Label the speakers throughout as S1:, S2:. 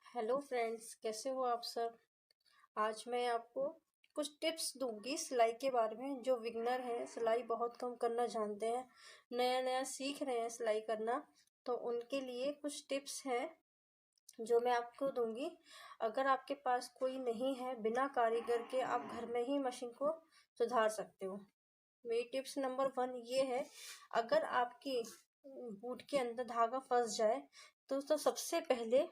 S1: Hello friends, कैसे हो आप सब। आज मैं आपको कुछ टिप्स दूंगी सिलाई के बारे में। जो बिगनर हैं, सिलाई बहुत कम करना जानते हैं, नया नया सीख रहे हैं सिलाई करना, तो उनके लिए कुछ टिप्स हैं जो मैं आपको दूंगी। अगर आपके पास कोई नहीं है, बिना कारीगर के आप घर में ही मशीन को सुधार सकते हो। मेरी टिप्स नंबर 1 ये है, अगर आपकी बूट के अंदर धागा फंस जाए तो सबसे पहले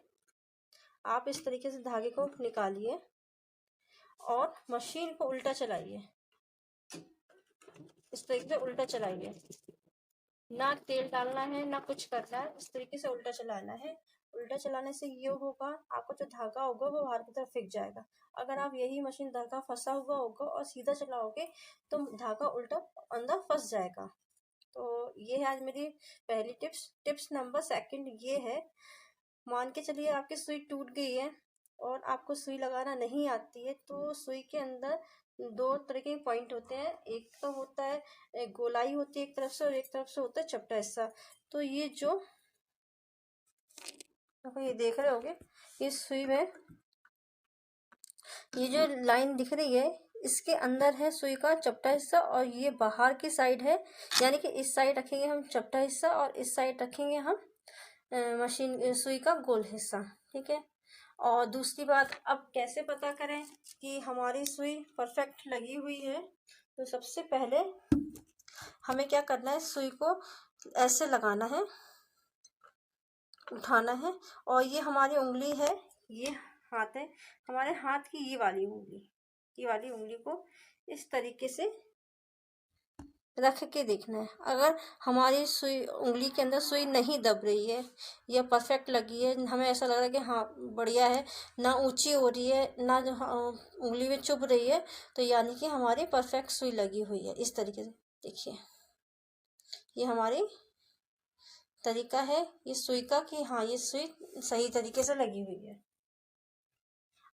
S1: आप इस तरीके से धागे को निकालिए और मशीन को उल्टा चलाइए। इस तरीके से उल्टा चलाइए, ना तेल डालना है ना कुछ करना है, इस तरीके से उल्टा चलाना है। उल्टा चलाने से ये होगा, आपको जो धागा होगा वो बाहर की तरफ फेंक जाएगा। अगर आप यही मशीन धागा फंसा हुआ होगा और सीधा चलाओगे तो धागा उल्टा अंदर फंस जाएगा। तो ये है आज मेरी पहली टिप्स नंबर 2 ये है, मान के चलिए आपकी सुई टूट गई है और आपको सुई लगाना नहीं आती है, तो सुई के अंदर 2 तरह के पॉइंट होते हैं। एक तो होता है गोलाई होती है एक तरफ से, और एक तरफ से होता है चपटा हिस्सा। तो ये जो आपको ये देख रहे होगे, इस सुई में ये जो लाइन दिख रही है, इसके अंदर है सुई का चपटा हिस्सा और ये बाहर की साइड है। यानी कि इस साइड रखेंगे हम चपटा हिस्सा और इस साइड रखेंगे हम मशीन सुई का गोल हिस्सा। ठीक है। और दूसरी बात, अब कैसे पता करें कि हमारी सुई परफेक्ट लगी हुई है, तो सबसे पहले हमें क्या करना है, सुई को ऐसे लगाना है, उठाना है, और ये हमारी उंगली है, ये हाथ है, हमारे हाथ की ये वाली उंगली को इस तरीके से रख के देखना है। अगर हमारी सुई उंगली के अंदर सुई नहीं दब रही है या परफेक्ट लगी है, हमें ऐसा लग रहा है कि हाँ बढ़िया है, ना ऊंची हो रही है ना जो उंगली में चुभ रही है, तो यानी कि हमारी परफेक्ट सुई लगी हुई है। इस तरीके से देखिए, ये हमारी तरीका है ये सुई का कि हाँ ये सुई सही तरीके से लगी हुई है।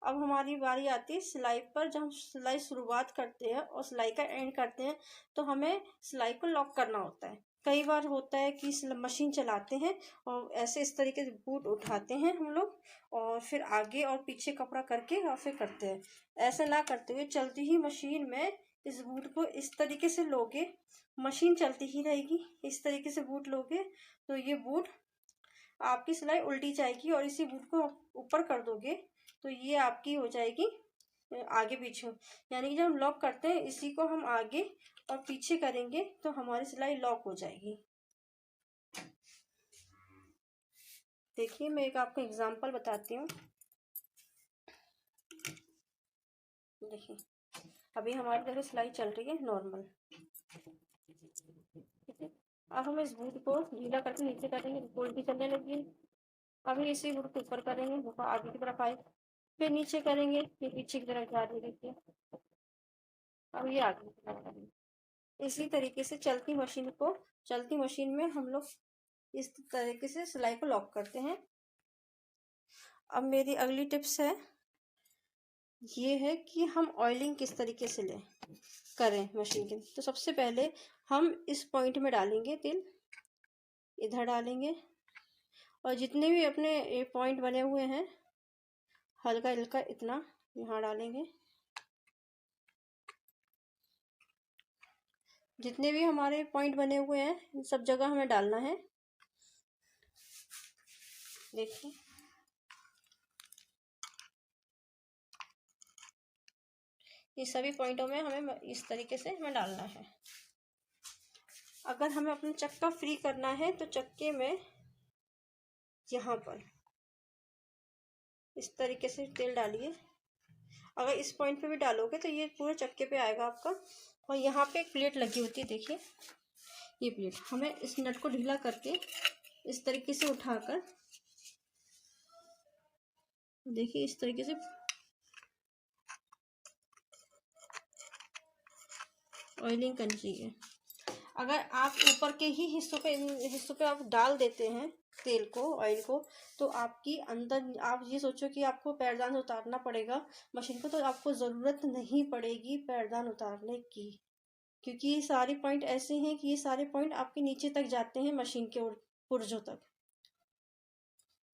S1: अब हमारी बारी आती है सिलाई पर। जब हम सिलाई शुरुआत करते हैं और सिलाई का एंड करते हैं, तो हमें सिलाई को लॉक करना होता है। कई बार होता है कि मशीन चलाते हैं और ऐसे इस तरीके से बूट उठाते हैं हम लोग, और फिर आगे और पीछे कपड़ा करके और फिर करते हैं। ऐसा ना करते हुए चलती ही मशीन में इस बूट को इस तरीके से लोगे, मशीन चलती ही रहेगी। इस तरीके से बूट लोगे तो ये बूट आपकी सिलाई उल्टी जाएगी, और इसी बूट को ऊपर कर दोगे तो ये आपकी हो जाएगी आगे पीछे। यानी कि जब हम लॉक करते हैं, इसी को हम आगे और पीछे करेंगे तो हमारी सिलाई लॉक हो जाएगी। देखिए, मैं एक आपको एग्जांपल बताती हूँ। देखिए, अभी हमारी तरफ सिलाई चल रही है नॉर्मल। ठीक है। अब हम इस बूट को ढीला करके नीचे करेंगे, उल्टी चलने लगी। अभी इसी बूट को ऊपर करेंगे, वो आगे की तरफ आए, फिर नीचे करेंगे, फिर पीछे की तरफ जा रही। देखिए, अब ये आगे की तरफ करेंगे। इसी तरीके से चलती मशीन में हम लोग इस तरीके से सिलाई को लॉक करते हैं। अब मेरी अगली टिप्स है, ये है कि हम ऑयलिंग किस तरीके से करें मशीन की। तो सबसे पहले हम इस पॉइंट में डालेंगे तेल, इधर डालेंगे, और जितने भी अपने पॉइंट बने हुए हैं हल्का हल्का इतना यहाँ डालेंगे। जितने भी हमारे पॉइंट बने हुए हैं सब जगह हमें डालना है। देखिए, ये सभी पॉइंटों में हमें इस तरीके से हमें डालना है। अगर हमें अपना चक्का फ्री करना है तो चक्के में यहाँ पर इस तरीके से तेल डालिए। अगर इस पॉइंट पे भी डालोगे तो ये पूरे चक्के पे आएगा आपका। और यहाँ पे एक प्लेट लगी होती है, देखिए ये प्लेट, हमें इस नट को ढीला करके इस तरीके से उठाकर, देखिए इस तरीके से ऑयलिंग करनी चाहिए। अगर आप ऊपर के ही हिस्सों पे आप डाल देते हैं तेल को, ऑयल को, तो आपकी अंदर आप ये सोचो कि आपको पैरदान उतारना पड़ेगा मशीन को, तो आपको ज़रूरत नहीं पड़ेगी पैरदान उतारने की, क्योंकि ये सारे पॉइंट ऐसे हैं कि ये सारे पॉइंट आपके नीचे तक जाते हैं मशीन के पुर्जों तक।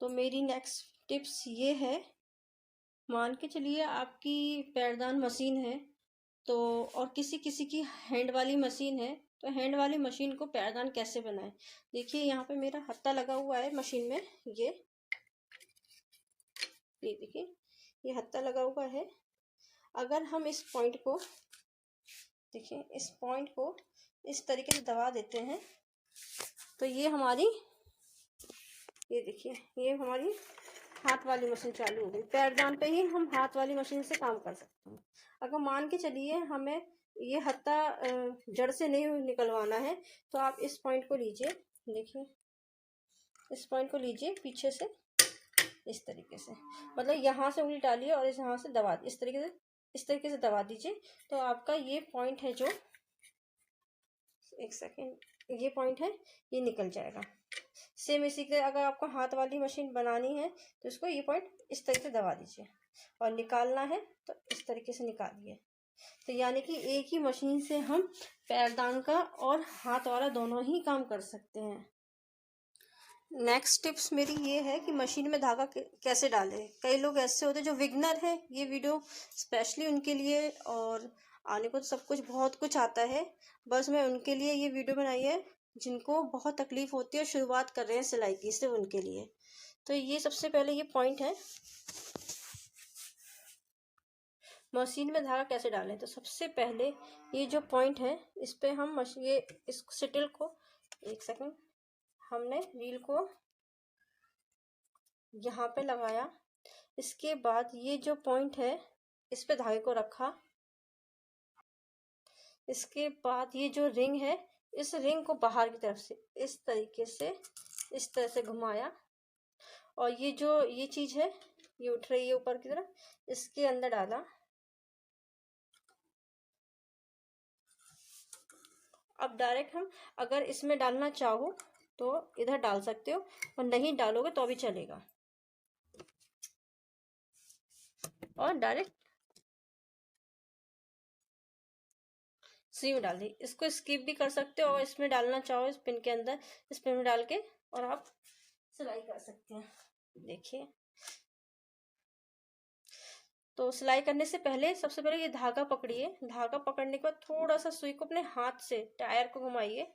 S1: तो मेरी नेक्स्ट टिप्स ये है, मान के चलिए आपकी पैरदान मशीन है तो, और किसी किसी की हैंड वाली मशीन है, तो हैंड वाली मशीन को पैरदान कैसे बनाएं। देखिए यहाँ पे मेरा हत्था लगा हुआ है मशीन में, ये देखिए ये हत्था लगा हुआ है। अगर हम इस पॉइंट को देखिए, इस पॉइंट को इस तरीके से दबा देते हैं तो ये हमारी, ये देखिए ये हमारी हाथ वाली मशीन चालू हो गई। पैरदान पे ही हम हाथ वाली मशीन से काम कर सकते हैं। अगर मान के चलिए हमें ये हत्था जड़ से नहीं निकलवाना है तो आप इस पॉइंट को लीजिए, देखिए इस पॉइंट को लीजिए पीछे से, इस तरीके से, मतलब यहाँ से उंगली डालिए और इस यहाँ से दबा, इस तरीके से दबा दीजिए तो आपका ये पॉइंट है जो, एक सेकेंड, ये पॉइंट है ये निकल जाएगा। सेम इसी के अगर आपको हाथ वाली मशीन बनानी है तो इसको ये पॉइंट इस तरीके से दबा दीजिए और निकालना है तो इस तरीके से निकालिए। तो यानी कि एक ही मशीन से हम पैरदान का और हाथ वाला दोनों ही काम कर सकते हैं। नेक्स्ट टिप्स मेरी ये है कि मशीन में धागा कैसे डालें। कई लोग ऐसे होते हैं जो बिगनर है, ये वीडियो स्पेशली उनके लिए, और आने को तो सब कुछ बहुत कुछ आता है, बस मैं उनके लिए ये वीडियो बनाई है जिनको बहुत तकलीफ होती है और शुरुआत कर रहे हैं सिलाई की, सिर्फ उनके लिए। तो ये सबसे पहले ये पॉइंट है, मशीन में धागा कैसे डालें। तो सबसे पहले ये जो पॉइंट है इस पे हम ये इस सिटिल को, एक सेकंड, हमने रील को यहाँ पे लगाया, इसके बाद ये जो पॉइंट है इस पे धागे को रखा, इसके बाद ये जो रिंग है इस रिंग को बाहर की तरफ से इस तरीके से, इस तरह से घुमाया, और ये जो ये चीज है ये उठ रही है ऊपर की तरफ, इसके अंदर डाला। अब डायरेक्ट हम अगर इसमें डालना चाहो तो इधर डाल सकते हो, और नहीं डालोगे तो भी चलेगा, और डायरेक्ट सी में डाल दी। इसको स्किप भी कर सकते हो और इसमें डालना चाहो इस पिन के अंदर, इस पिन में डाल के और आप सिलाई कर सकते हैं। देखिए, तो सिलाई करने से पहले सबसे पहले ये धागा पकड़िए, धागा पकड़ने के बाद थोड़ा सा सुई को अपने हाथ से टायर को घुमाइए,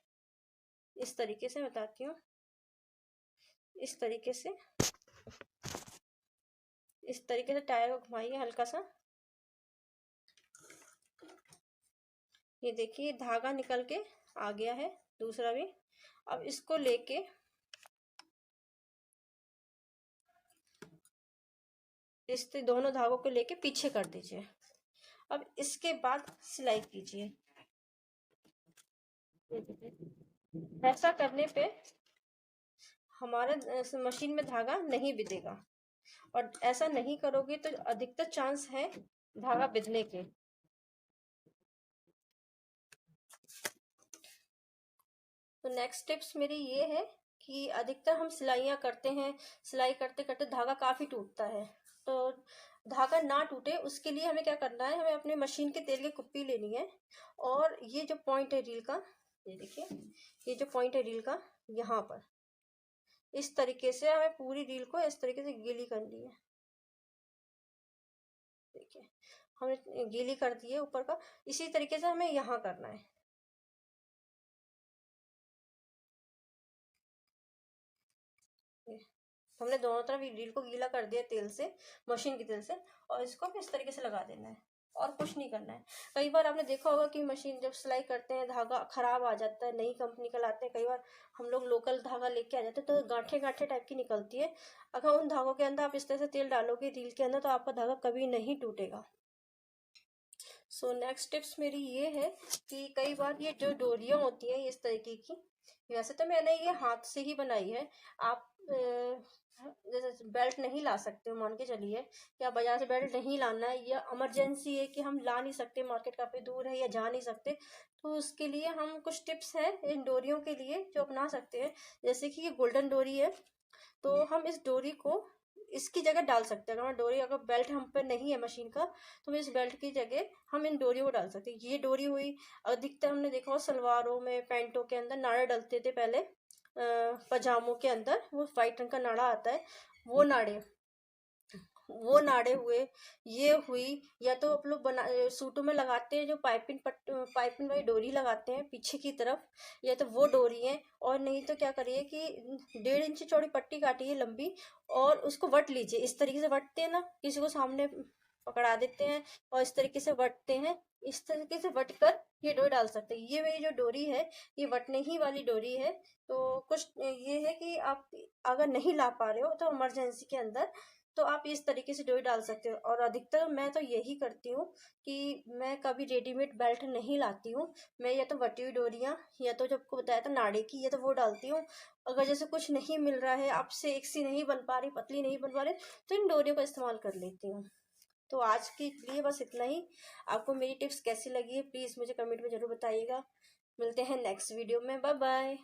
S1: इस तरीके से बताती हूँ, इस तरीके से, इस तरीके से टायर को घुमाइए हल्का सा। ये देखिए धागा निकल के आ गया है दूसरा भी। अब इसको लेके इस दोनों धागों को लेके पीछे कर दीजिए। अब इसके बाद सिलाई कीजिए। ऐसा करने पे हमारा मशीन में धागा नहीं बिधेगा, और ऐसा नहीं करोगे तो अधिकतर चांस है धागा बिधने के। तो नेक्स्ट टिप्स मेरी ये है कि अधिकतर हम सिलाइयाँ करते हैं, सिलाई करते करते धागा काफ़ी टूटता है, तो धागा ना टूटे उसके लिए हमें क्या करना है, हमें अपने मशीन के तेल की कुप्पी लेनी है, और ये जो पॉइंट है रील का, ये देखिए ये जो पॉइंट है रील का, यहाँ पर इस तरीके से हमें पूरी रील को इस तरीके से गीली करनी है। देखिए हमने गीली कर दी है ऊपर का, इसी तरीके से हमें यहाँ करना है। हमने दोनों तरफ रील को गीला कर दिया तेल से, मशीन के तेल से, और इसको इस तरीके से लगा देना है और कुछ नहीं करना है। कई बार आपने देखा होगा कि मशीन जब सिलाई करते हैं धागा खराब आ जाता है, नई कंपनी का लाते हैं, कई बार हम लोग लोकल धागा लेके आ जाते हैं तो गांठे गांठे टाइप की निकलती है। अगर उन धागों के अंदर आप इस तरह से तेल डालोगे रील के अंदर तो आपका धागा कभी नहीं टूटेगा। सो नेक्स्ट टिप्स मेरी ये है कि कई बार ये जो डोरियां होती हैं इस तरीके की, वैसे तो मैंने ये हाथ से ही बनाई है, आप जैसे बेल्ट नहीं ला सकते हो, मान के चलिए कि आप बाजार से बेल्ट नहीं लाना है, या इमरजेंसी है कि हम ला नहीं सकते, मार्केट काफ़ी दूर है या जा नहीं सकते, तो उसके लिए हम कुछ टिप्स हैं इन डोरियों के लिए जो अपना सकते हैं। जैसे कि ये गोल्डन डोरी है, तो हम इस डोरी को इसकी जगह डाल सकते हैं। अगर डोरी, अगर बेल्ट हम पे नहीं है मशीन का तो इस बेल्ट की जगह हम इन डोरियों को डाल सकते हैं। ये डोरी हुई, अधिकतर हमने देखा हो सलवारों में, पैंटों के अंदर नाड़े डलते थे पहले, पजामों के अंदर वो वाइट रंग का नाड़ा आता है, वो नाड़े वो नाड़े हुए, ये हुई, या तो आप लोग बना सूटों में लगाते हैं जो पाइपिंग वाली डोरी लगाते हैं पीछे की तरफ, या तो वो डोरी है। और नहीं तो क्या करिए कि 1.5 इंच चौड़ी पट्टी काटिए लंबी, और उसको वट लीजिए। इस तरीके से वटते हैं ना, किसी को सामने पकड़ा देते हैं और इस तरीके से वटते हैं। इस तरीके से वट कर ये डोरी डाल सकते हैं। ये मेरी जो डोरी है ये वटने ही वाली डोरी है। तो कुछ ये है कि आप अगर नहीं ला पा रहे हो तो इमरजेंसी के अंदर तो आप इस तरीके से डोरी डाल सकते हो। और अधिकतर मैं तो यही करती हूँ कि मैं कभी रेडीमेड बेल्ट नहीं लाती हूँ। मैं या तो वटी हुई डोरियाँ, या तो जो आपको बताया था नाड़े की, या तो वो डालती हूँ। अगर जैसे कुछ नहीं मिल रहा है, आपसे एक सी नहीं बन पा रही, पतली नहीं बन पा रही, तो इन डोरियों का इस्तेमाल कर लेती हूँ। तो आज के लिए बस इतना ही। आपको मेरी टिप्स कैसी लगी है प्लीज़ मुझे कमेंट में ज़रूर बताइएगा। मिलते हैं नेक्स्ट वीडियो में। Bye bye.